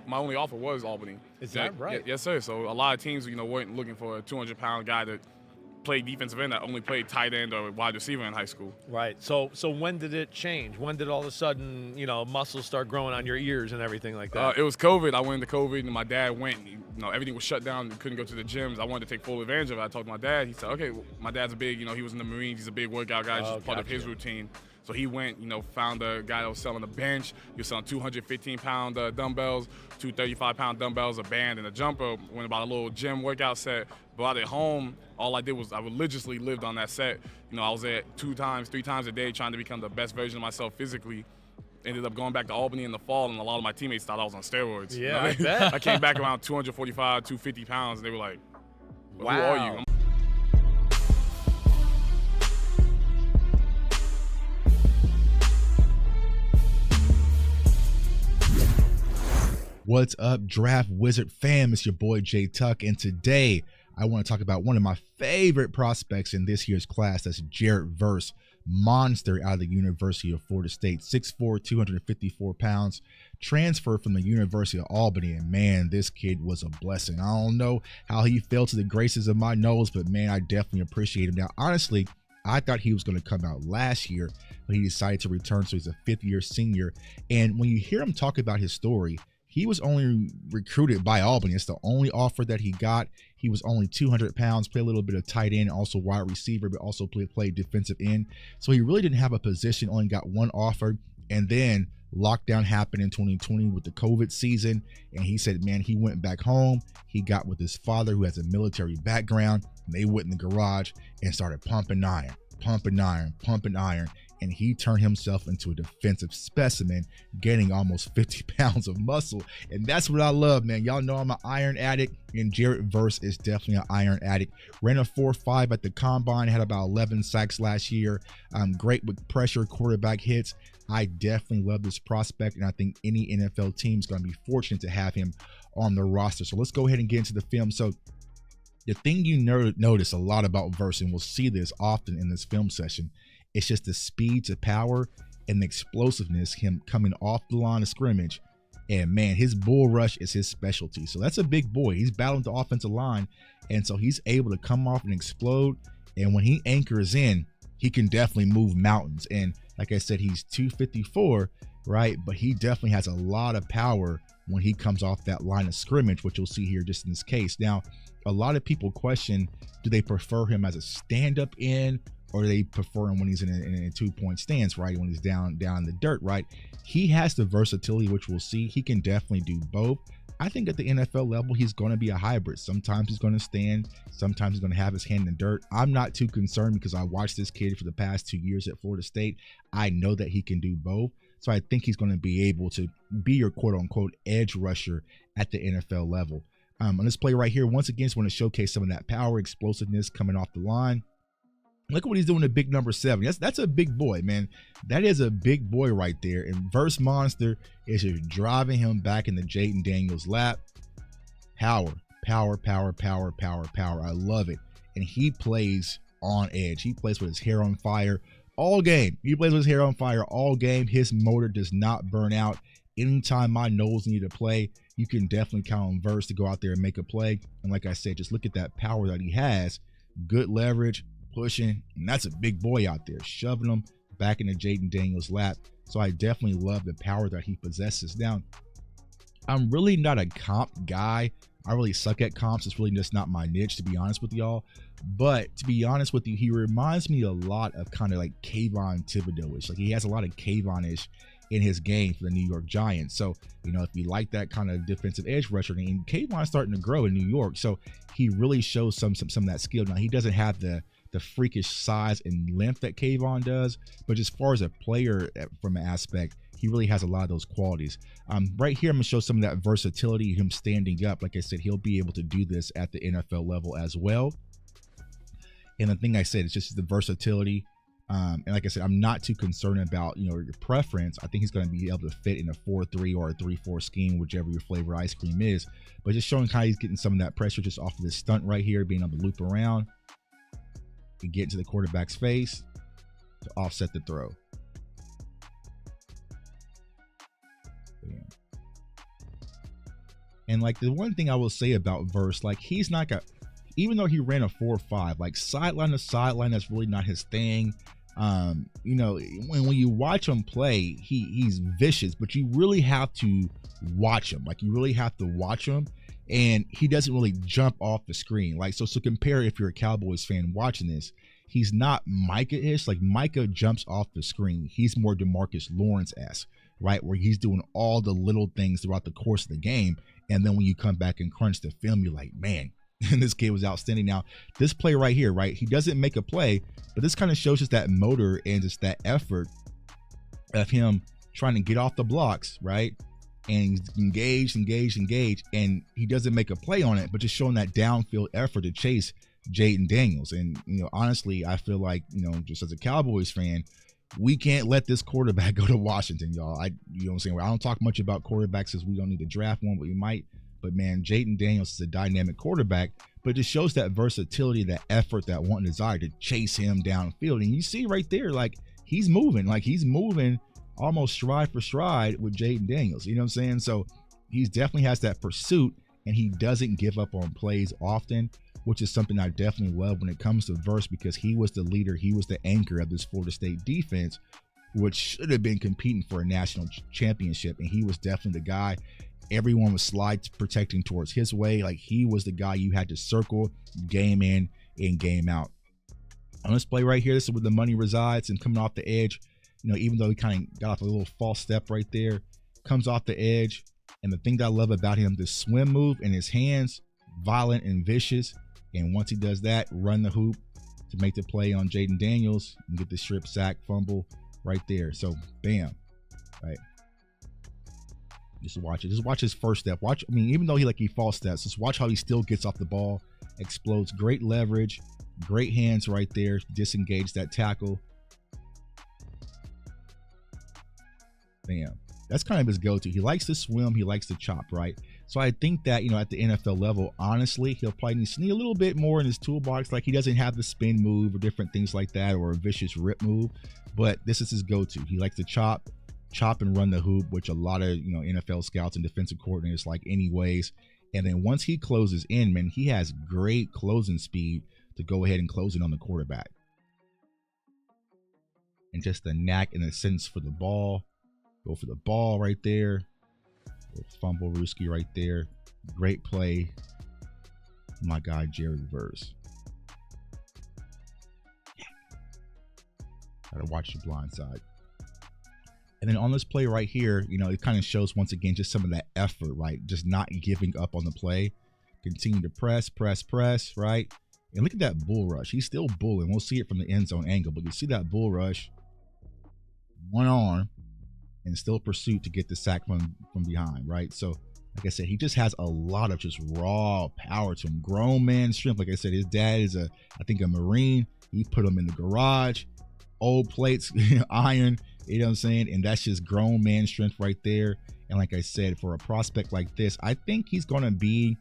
My only offer was Albany. Is that right? Yes, sir. So a lot of teams, weren't looking for a 200-pound guy to play defensive end that only played tight end or wide receiver in high school. Right. So when did it change? When did all of a sudden, muscles start growing on your ears and everything like that? It was COVID. I went into COVID, and my dad went. Everything was shut down. We couldn't go to the gyms. I wanted to take full advantage of it. I talked to my dad. He said, okay, well, my dad's a big, he was in the Marines. He's a big workout guy. It's just part of his routine. So he went, found a guy that was selling a bench. He was selling 215-pound dumbbells, 235-pound dumbbells, a band, and a jumper. Went about a little gym workout set. Brought it home. All I did was I religiously lived on that set. I was there 3 times a day trying to become the best version of myself physically. Ended up going back to Albany in the fall, and a lot of my teammates thought I was on steroids. Yeah, I bet. I came back around 245, 250 pounds, and they were like, well, wow. Who are you? What's up, Draft Wizard fam? It's your boy Jay Tuck, and today I want to talk about one of my favorite prospects in this year's class. That's Jarad Verse, monster out of the University of Florida State, 6'4", 254 pounds, transferred from the University of Albany, and man, this kid was a blessing. I don't know how he fell to the graces of my nose, but man, I definitely appreciate him. Now, honestly, I thought he was going to come out last year, but he decided to return, so he's a fifth-year senior, and when you hear him talk about his story, he was only recruited by Albany. It's the only offer that he got. He was only 200 pounds, played a little bit of tight end, also wide receiver, but also played defensive end. So he really didn't have a position, only got one offer. And then lockdown happened in 2020 with the COVID season. And he said, man, he went back home. He got with his father, who has a military background. And they went in the garage and started pumping iron. And he turned himself into a defensive specimen, gaining almost 50 pounds of muscle. And that's what I love, man. Y'all know I'm an iron addict, and Jarad Verse is definitely an iron addict. Ran a 4.5 at the combine, had about 11 sacks last year. Great with pressure, quarterback hits. I definitely love this prospect, and I think any NFL team is going to be fortunate to have him on the roster. So let's go ahead and get into the film. So the thing you notice a lot about Verse, and we'll see this often in this film session, it's just the speed to power and the explosiveness, him coming off the line of scrimmage. And man, his bull rush is his specialty. So that's a big boy. He's battling the offensive line. And so he's able to come off and explode. And when he anchors in, he can definitely move mountains. And like I said, he's 254, right? But he definitely has a lot of power when he comes off that line of scrimmage, which you'll see here just in this case. Now, a lot of people question, do they prefer him as a stand-up end, or they prefer him when he's in a 2-point stance, right? When he's down in the dirt, right? He has the versatility, which we'll see. He can definitely do both. I think at the NFL level, he's going to be a hybrid. Sometimes he's going to stand. Sometimes he's going to have his hand in the dirt. I'm not too concerned because I watched this kid for the past 2 years at Florida State. I know that he can do both. So I think he's going to be able to be your quote-unquote edge rusher at the NFL level. On this play right here, once again, just want to showcase some of that power, explosiveness coming off the line. Look at what he's doing to big number 7. That's a big boy, man. That is a big boy right there. And Verse Monster is just driving him back into Jaden Daniels' lap. Power. I love it. And he plays on edge. He plays with his hair on fire all game. He plays with his hair on fire all game. His motor does not burn out. Anytime my nose need to play, you can definitely count on Verse to go out there and make a play. And like I said, just look at that power that he has. Good leverage, pushing, and that's a big boy out there, shoving him back into Jaden Daniels' lap. So I definitely love the power that he possesses. Now, I'm really not a comp guy. I really suck at comps. It's really just not my niche, to be honest with y'all. But to be honest with you, he reminds me a lot of kind of like Kayvon Thibodeau-ish. Like, he has a lot of Kayvon-ish in his game for the New York Giants. So, if you like that kind of defensive edge rusher, and Kayvon's starting to grow in New York, so he really shows some of that skill. Now, he doesn't have the freakish size and length that Kayvon does, but as far as a player from an aspect, he really has a lot of those qualities. Right here, I'm gonna show some of that versatility, him standing up. Like I said, he'll be able to do this at the NFL level as well. And the thing I said, it's just the versatility. And like I said, I'm not too concerned about, your preference. I think he's going to be able to fit in a 4-3 or a 3-4 scheme, whichever your flavor ice cream is. But just showing how he's getting some of that pressure just off of this stunt right here, being able to loop around and get into the quarterback's face to offset the throw. Bam. And like the one thing I will say about Verse, like he's not got, even though he ran a 4.5, like sideline to sideline, that's really not his thing. You know, when you watch him play, he's vicious, but you really have to watch him. Like you really have to watch him, and he doesn't really jump off the screen. Like so compare if you're a Cowboys fan watching this, he's not Micah-ish. Like Micah jumps off the screen. He's more DeMarcus Lawrence-esque, right? Where he's doing all the little things throughout the course of the game. And then when you come back and crunch the film, you're like, man, this kid was outstanding. Now, this play right here, right? He doesn't make a play, but this kind of shows us that motor and just that effort of him trying to get off the blocks, right? And he's engaged, and he doesn't make a play on it, but just showing that downfield effort to chase Jaden Daniels. And, you know, honestly, I feel like, you know, just as a Cowboys fan, we can't let this quarterback go to Washington, y'all. You know what I'm saying? I don't talk much about quarterbacks because we don't need to draft one, but we might. But man, Jaden Daniels is a dynamic quarterback, but it just shows that versatility, that effort, that want and desire to chase him downfield. And you see right there, like he's moving almost stride for stride with Jaden Daniels. You know what I'm saying? So he definitely has that pursuit, and he doesn't give up on plays often, which is something I definitely love when it comes to Verse, because he was the leader, he was the anchor of this Florida State defense, which should have been competing for a national championship, and he was definitely the guy. Everyone was slide protecting towards his way. Like he was the guy you had to circle game in and game out. On this play right here, this is where the money resides, and coming off the edge, you know, even though he kind of got off a little false step right there, comes off the edge. And the thing that I love about him, the swim move in his hands, violent and vicious. And once he does that, run the hoop to make the play on Jaden Daniels and get the strip sack fumble right there. So bam, right. Just watch it. Just watch his first step. Watch. I mean, even though he false steps, just watch how he still gets off the ball, explodes. Great leverage, great hands right there. Disengage that tackle. Bam. That's kind of his go-to. He likes to swim. He likes to chop, right? So I think that, you know, at the NFL level, honestly, he'll probably need to sneak a little bit more in his toolbox. Like he doesn't have the spin move or different things like that, or a vicious rip move, but this is his go-to. He likes to chop and run the hoop, which a lot of, you know, NFL scouts and defensive coordinators like anyways. And then once he closes in, man, he has great closing speed to go ahead and close it on the quarterback. And just the knack and the sense for the ball. Go for the ball right there. Fumble Ruski right there. Great play. My guy, Jarad Verse. Gotta watch the blind side. And then on this play right here, you know, it kind of shows once again just some of that effort, right? Just not giving up on the play. Continue to press, right? And look at that bull rush. He's still bulling. We'll see it from the end zone angle, but you see that bull rush. One arm. And still pursuit to get the sack from behind, right? So, like I said, he just has a lot of just raw power to him. Grown man strength. Like I said, his dad is I think a Marine. He put him in the garage, old plates, iron, you know what I'm saying? And that's just grown man strength right there. And like I said, for a prospect like this, I think he's going to be,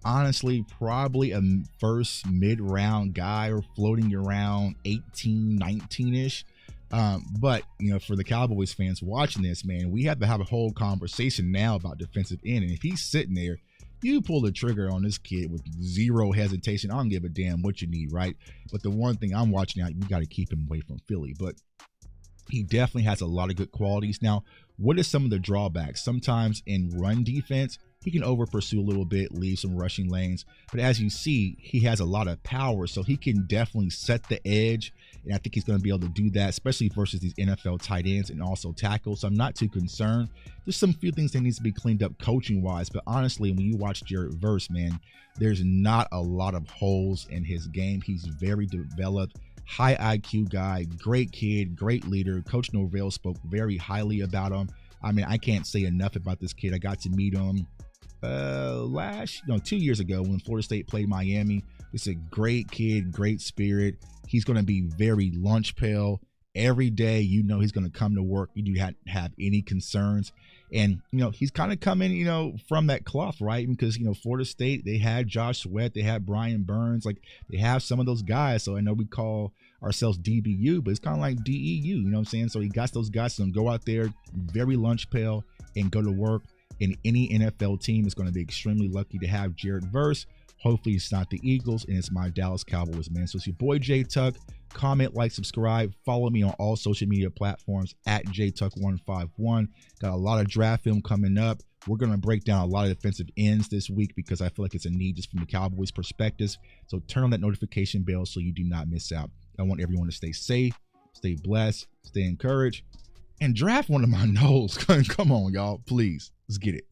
honestly, probably a first mid-round guy, or floating around 18, 19-ish. But, you know, for the Cowboys fans watching this, man, we have to have a whole conversation now about defensive end. And if he's sitting there, you pull the trigger on this kid with zero hesitation. I don't give a damn what you need, right? But the one thing I'm watching out, we got to keep him away from Philly. But he definitely has a lot of good qualities. Now, what are some of the drawbacks? Sometimes in run defense, he can over pursue a little bit, leave some rushing lanes. But as you see, he has a lot of power, so he can definitely set the edge. And I think he's going to be able to do that, especially versus these NFL tight ends and also tackles. So I'm not too concerned. There's some few things that needs to be cleaned up coaching-wise. But honestly, when you watch Jarad Verse, man, there's not a lot of holes in his game. He's very developed, high IQ guy, great kid, great leader. Coach Norvell spoke very highly about him. I mean, I can't say enough about this kid. I got to meet him 2 years ago when Florida State played Miami. It's a great kid, great spirit. He's going to be very lunch pail every day. You know, he's going to come to work. You do not have any concerns. And, you know, he's kind of coming, you know, from that cloth, right? Because, you know, Florida State, they had Josh Sweat, they had Brian Burns, like they have some of those guys. So I know we call ourselves DBU, but it's kind of like DEU, you know what I'm saying? So he got those guys to go out there, very lunch pail, and go to work And any NFL team is going to be extremely lucky to have Jarad Verse. Hopefully it's not the Eagles and it's my Dallas Cowboys, man. So it's your boy J Tuck. Comment, like, subscribe. Follow me on all social media platforms at JTuck151. Got a lot of draft film coming up. We're going to break down a lot of defensive ends this week because I feel like it's a need just from the Cowboys' perspective. So turn on that notification bell so you do not miss out. I want everyone to stay safe, stay blessed, stay encouraged, and draft one of my nose. Come on, y'all. Please. Let's get it.